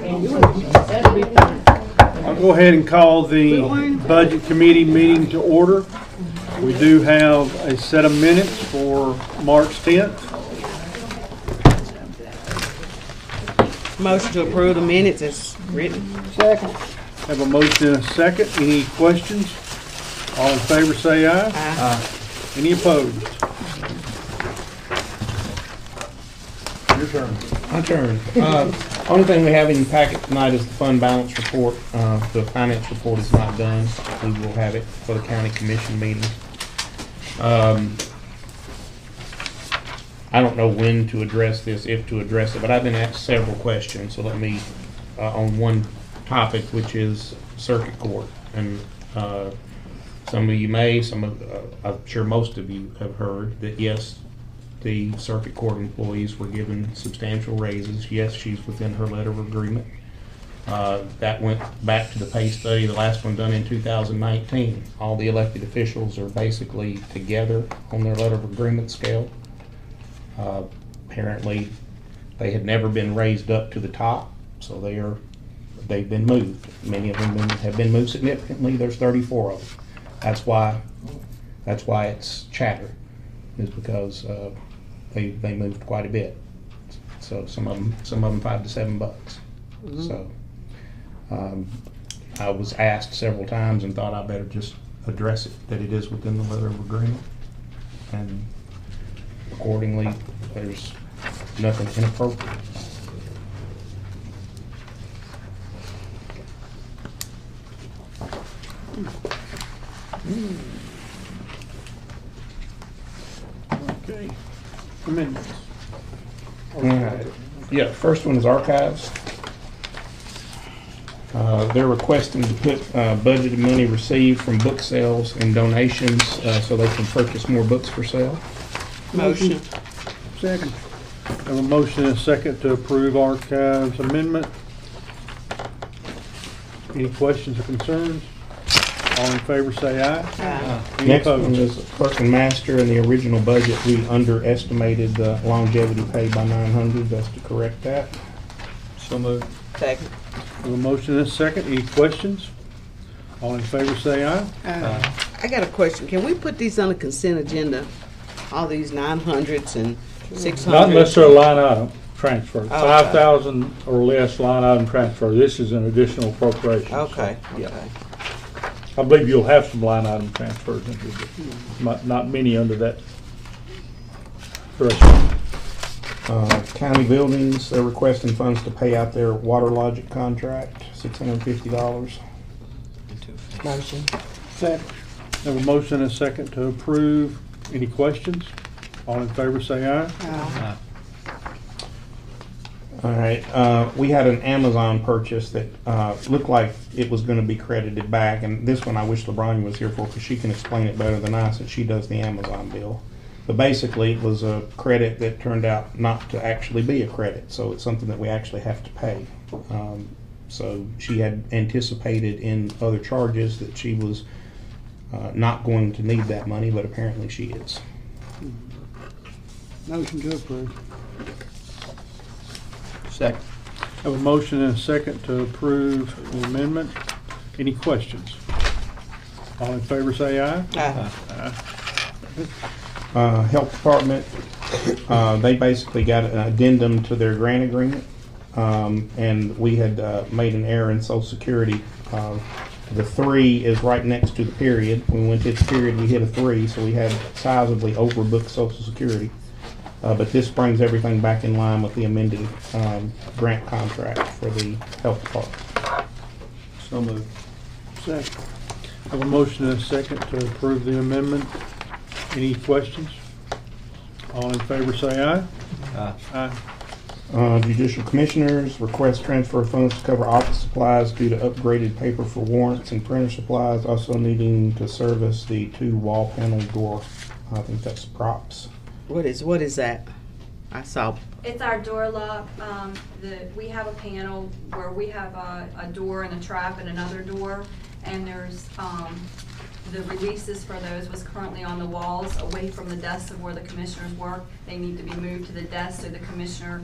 That'll be fine. I'll go ahead and call the Budget Committee meeting to order. We do have a set of minutes for March 10th. Motion to approve the minutes is written. Second. Have a motion and a second. Any questions? All in favor say aye. Aye. Any opposed? Your turn. My turn. Only thing we have in the packet tonight is the fund balance report. The finance report is not done. We will have it for the county commission meeting. I don't know when to address this, if to address it, but I've been asked several questions. So let me, on one topic, which is circuit court. And some of you may, I'm sure most of you have heard that yes, the circuit court employees were given substantial raises. Yes, she's within her letter of agreement. That went back to the pay study, the last one done in 2019. All the elected officials are basically together on their letter of agreement scale. Apparently, they had never been raised up to the top, so they've been moved. Many of them have been moved significantly. There's 34 of them. That's why it's chatter, is because they moved quite a bit. So some of them $5 to $7. Mm-hmm. So I was asked several times and thought I better just address it, that it is within the letter of agreement, and accordingly there's nothing inappropriate. Okay. Amendments. All right. Yeah, first one is archives. They're requesting to put budgeted money received from book sales and donations so they can purchase more books for sale. Motion. Second. Have a motion and a second to approve archives amendment. Any questions or concerns? All in favor say aye. Aye. Any Next opposed? one is clerk and master. In the original budget, we underestimated the longevity pay by $900. That's to correct that. So moved. Second. Have a motion and a second. Any questions? All in favor say aye. I got a question. Can we put these on the consent agenda? All these 900s and 600s? Not necessarily line item transfer. okay. 5,000 or less line item transfer. This is an additional appropriation. Okay. Yeah. Okay. I believe you'll have some line item transfers into it. Not many under that threshold. County buildings, they're requesting funds to pay out their water logic contract, $650. Motion. Second. Have a motion and a second to approve. Any questions? All in favor say aye. Aye. All right, we had an Amazon purchase that looked like it was going to be credited back, and this one I wish LeBron was here for because she can explain it better than I, since she does the Amazon bill. But basically, it was a credit that turned out not to actually be a credit, so it's something that we actually have to pay. So she had anticipated in other charges that she was not going to need that money, but apparently she is. Motion to approve. Second. Have a motion and a second to approve the amendment. Any questions? All in favor say aye. Aye. Health Department, they basically got an addendum to their grant agreement, and we had made an error in Social Security. The 3 is right next to the period. When we went to the period, we hit a 3, so we had sizably overbooked Social Security. But this brings everything back in line with the amended grant contract for the health department. So moved. Second. Have a motion and a second to approve the amendment. Any questions? All in favor say aye. Aye. Aye. Judicial Commissioners request transfer funds to cover office supplies due to upgraded paper for warrants and printer supplies, also needing to service the 2 wall panel door. I think that's props. What is that? I saw. It's our door lock. We have a panel where we have a door and a trap and another door, and there's the releases for those was currently on the walls away from the desks of where the commissioners work. They need to be moved to the desk so the commissioner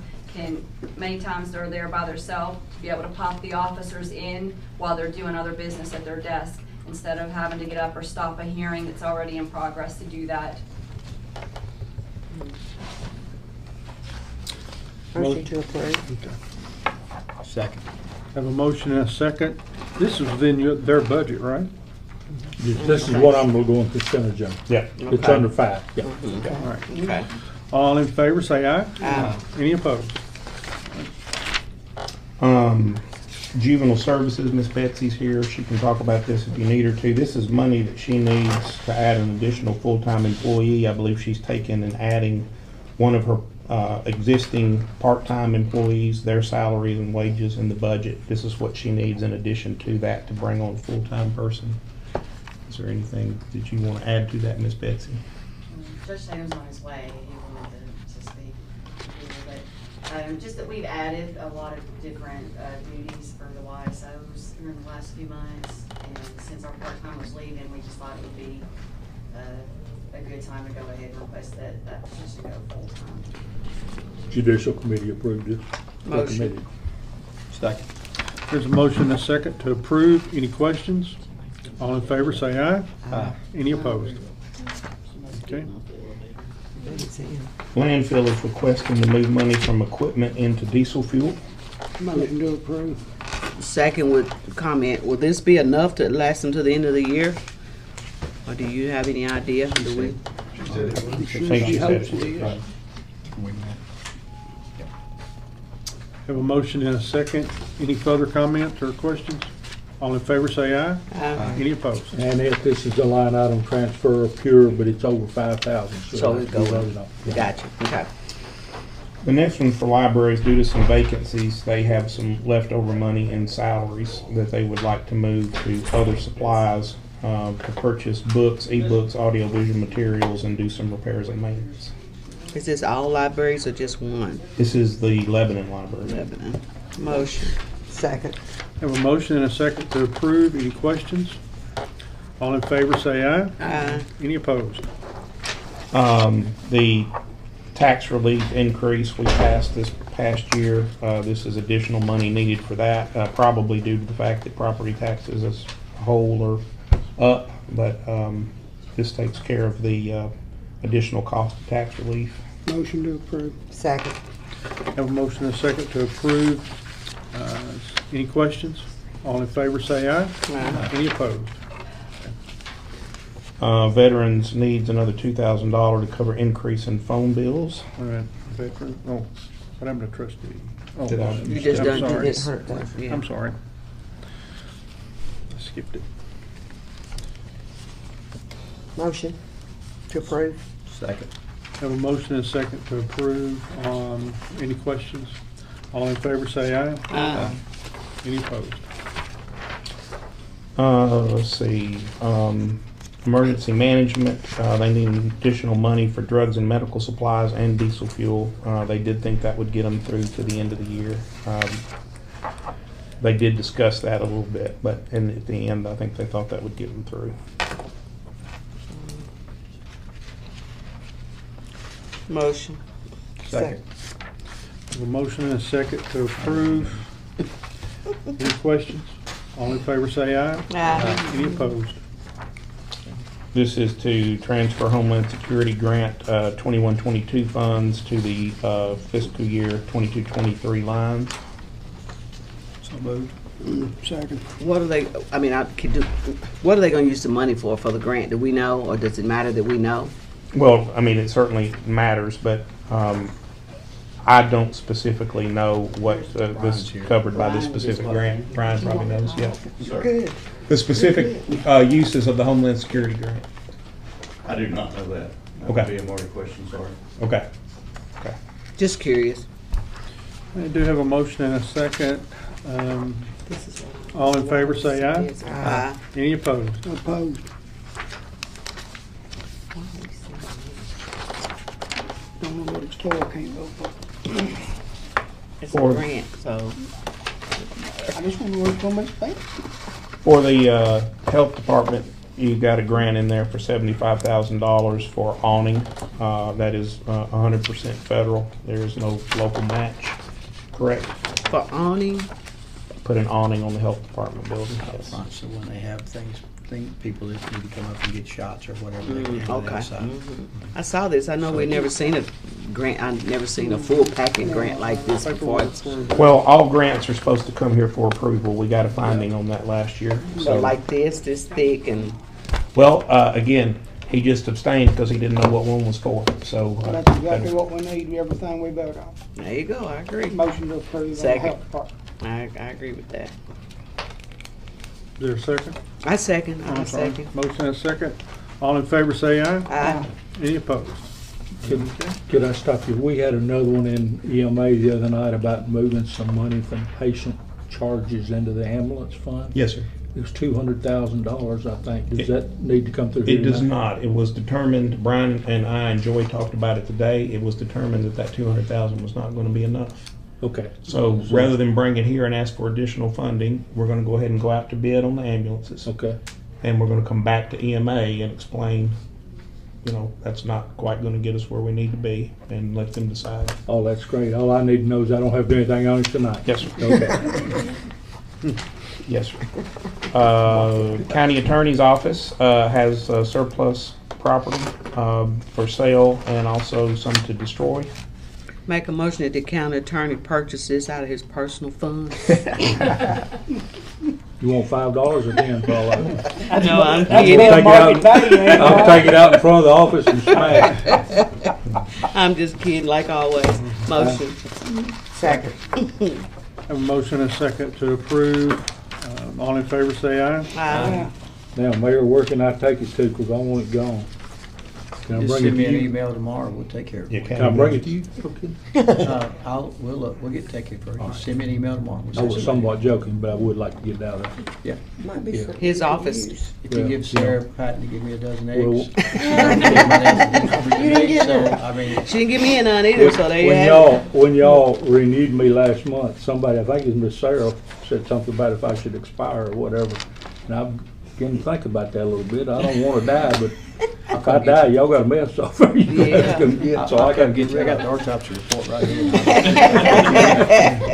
many times they're there by themselves, to be able to pop the officers in while they're doing other business at their desk, instead of having to get up or stop a hearing that's already in progress to do that. Motion to approve. Second. Have a motion and a second. This is within their budget, right? This is what I'm going to consent agenda. Yeah. It's under 5, yeah. All right. Okay. All in favor, say aye. Aye. Any opposed? Juvenile Services, Miss Betsy's here. She can talk about this if you need her to. This is money that she needs to add an additional full-time employee. I believe she's taking and adding one of her existing part-time employees, their salaries and wages in the budget. This is what she needs in addition to that to bring on a full-time person. Is there anything that you want to add to that, Miss Betsy? Judge Tatum's on his way. He wanted to speak. But just that we've added a lot of different duties for the YSOs in the last few months. And since our part-timer's leaving, we just thought it would be a good time to go ahead and request that position go full-time. Judicial Committee approved it. Motion. Committee. Second. There's a motion and a second to approve. Any questions? All in favor, say aye. Aye. Any opposed? Okay. Landfill is requesting to move money from equipment into diesel fuel. Motion to approve. Second with comment, will this be enough to last until the end of the year? Or do you have any idea? Do we? I think she said she was right. Have a motion and a second. Any further comments or questions? All in favor, say aye. Aye. Any opposed? And if this is a line item transfer of pure, but it's over 5,000. So it it's has to be going. voted on. Gotcha, okay. The next one for libraries, due to some vacancies, they have some leftover money in salaries that they would like to move to other supplies to purchase books, e-books, audio-visual materials, and do some repairs and maintenance. Is this all libraries or just one? This is the Lebanon Library. Lebanon. Motion. Second. Have a motion and a second to approve. Any questions? All in favor, say aye. Aye. Any opposed? The tax relief increase we passed this past year, this is additional money needed for that, probably due to the fact that property taxes as a whole are up, but this takes care of the additional cost of tax relief. Motion to approve. Second. Have a motion and a second to approve. Any questions? All in favor, say aye. Aye. Any opposed? Veterans needs another $2,000 to cover increase in phone bills. All right, veteran, oh, what happened to trustee? Oh, Did I- You just I'm done sorry. this. Yeah. I'm sorry. I skipped it. Motion to approve. Second. Have a motion and a second to approve. Any questions? All in favor, say aye. Aye. Any opposed? Let's see, emergency management, they need additional money for drugs and medical supplies and diesel fuel. They did think that would get them through to the end of the year. They did discuss that a little bit, but at the end, I think they thought that would get them through. Motion. Second. Have a motion and a second to approve. Any questions? All in favor, say aye. Aye. Any opposed? This is to transfer Homeland Security Grant 21-22 funds to the fiscal year 22-23 lines. So moved. Second. What are they, I mean, what are they gonna use the money for the grant? Do we know, or does it matter that we know? Well, I mean, it certainly matters, but I don't specifically know what this is covered by this specific grant. Brian probably knows, yeah. Good. The specific uses of the Homeland Security Grant. I do not know that. That Okay. would be a more question, sorry. Okay. Okay. Just curious. I do have a motion and a second. All in favor, say aye. Aye. Any opposed? Opposed. Don't know what it's for, can't vote for. It's a Or- grant, so. I just want to know what it's going to be spent. For the health department, you got a grant in there for $75,000 for awning. That is 100% federal. There is no local match. correct? For awning, Put an awning on the health department building. Yes. Front, so when they have people that need to come up and get shots or whatever, they can handle it okay. outside. I saw this. I know we've never seen a grant. I've never seen a full packing grant like this before. Well, all grants are supposed to come here for approval. We got a finding on that last year. So like this thick, and Well, again, he just abstained because he didn't know what one was for, so. That's exactly what we need, everything we vote on. there you go. I agree. Motion to approve on the Second. health department. I agree with that. Is there a second? I second. I I'm sorry. second. Motion and a second. All in favor say aye. Aye. Any opposed? Could I stop you? We had another one in EMA the other night about moving some money from patient charges into the ambulance fund. Yes, sir. It was $200,000, I think. Does that need to come through? It here does tonight? not. It was determined, Brian and I and Joey talked about it today. It was determined that that 200,000 was not going to be enough. Okay. So rather than bring it here and ask for additional funding, we're going to go ahead and go out to bid on the ambulances. Okay. And we're going to come back to EMA and explain, that's not quite going to get us where we need to be, and let them decide. Oh, that's great. All I need to know is I don't have to do anything on it tonight. Yes, sir. Okay. Yes, sir. County Attorney's Office has surplus property for sale and also some to destroy. Make a motion that the county attorney purchases out of his personal funds. You want $5 or 10 for all of it? No, I'm That's kidding. fair market value, ain't it? I'll take it out in front of the office and smash it. I'm just kidding, like always. Motion. Second. Have a motion and a second to approve. All in favor say aye. Aye. Now, Mayor, where can I take it to? Because I want it gone. Can I Just bring it send me to an you? email tomorrow, we'll take care of it. Can I bring it to you? We'll take it for you. Just send me an email tomorrow. We'll I send was it. somewhat joking, but I would like to get it out of there. Yeah. Might be Yeah. something His we could office. use. If you Well, give Sarah Patton to give me a dozen Well, eggs. She didn't give me an egg, so, I mean, She didn't give me none either, so there you When have it. when y'all renewed me last month, somebody, I think it was Miss Sarah, said something about if I should expire or whatever. And I'm beginning to think about that a little bit. I don't want to die, but if I die, y'all got a mess off there. Yeah. So I gotta get you. I got the autopsy report right here.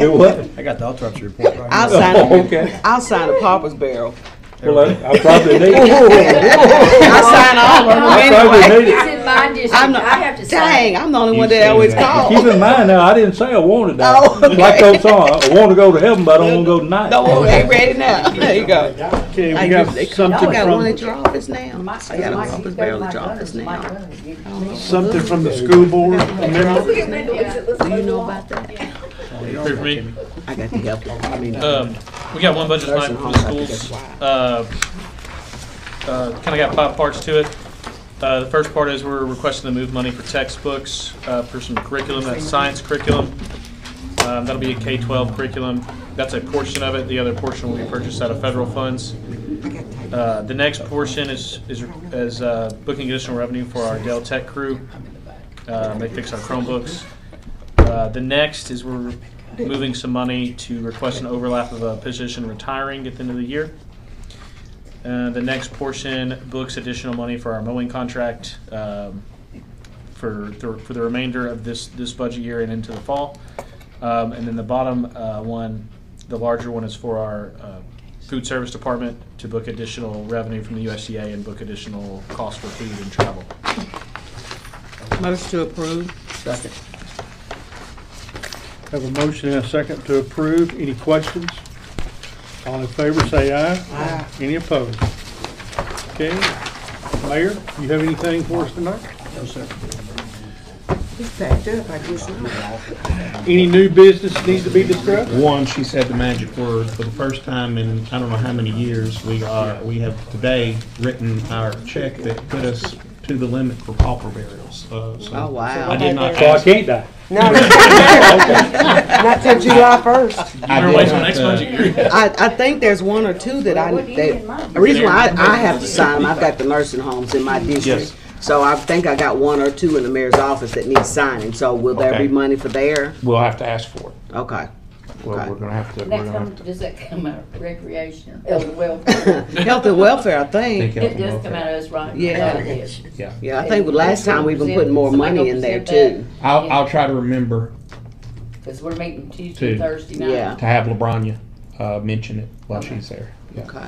do what? I got the autopsy report right I'll here. sign Oh, it. okay. I'll sign a pauper's barrel. Well, I probably need it. I'll sign all of them I probably anyway. need it. It's in my district. I'm not, I have to sign. dang, I'm the only You one that say always that. calls. Keep in mind now, I didn't say I wanted that. Oh, okay. Like those songs, I want to go to heaven, but I don't want to go tonight. No, we ain't ready now. There you go. Okay, I we got something got one at from, your office now. I got a pauper's barrel at your office now. something from the school board. amendment. Do you know about that? Here for me. I got the help. I mean, We got one budget tonight for the schools. Kind of got 5 parts to it. The first part is we're requesting to move money for textbooks for some curriculum, that's science curriculum. That'll be a K-12 curriculum. That's a portion of it. The other portion will be purchased out of federal funds. The next portion is booking additional revenue for our Dell Tech crew. They fix our Chromebooks. The next is we're moving some money to request an overlap of a position retiring at the end of the year. The next portion books additional money for our mowing contract for the remainder of this budget year and into the fall. And then the bottom one, the larger one, is for our food service department to book additional revenue from the USDA and book additional costs for food and travel. motion to approve. Second. Have a motion and a second to approve. Any questions? All in favor say aye. Aye. Any opposed? Okay. Mayor, you have anything for us tonight? No, sir. It's packed up, I guess not. Any new business needs to be discussed? One, she said the magic word. For the first time in I don't know how many years, we have today written our check that put us to the limit for pauper burials. So Oh, wow. I did not So I ask. can't die. No, not till July 1st. I Better did wait till not, next budget year. I think there's one or two that the reason why I have to sign them, I've got the nursing homes in my district. Yes. So I think I got 1 or 2 in the mayor's office that need signing. So will there Okay. be money for there? We'll have to ask for it. Okay. Well, Okay. we're gonna have to. Next time, does that come out of recreation, health and welfare? Health and welfare, I think. It does come out of us, right? Yeah. It is. Yeah. Yeah, I think last time we've been putting more money in there too. I'll try to remember Because we're meeting Tuesday, Two. Thursday night. Yeah. To have LeBronya mention it while Okay. she's there. Yeah. Okay.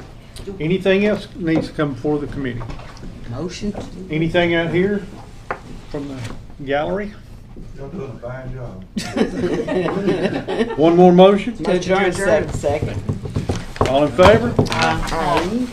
Anything else needs to come before the committee? Motion. Anything out here from the gallery? Y'all doing a fine job. One more motion? To adjourn, second. All in favor? Aye.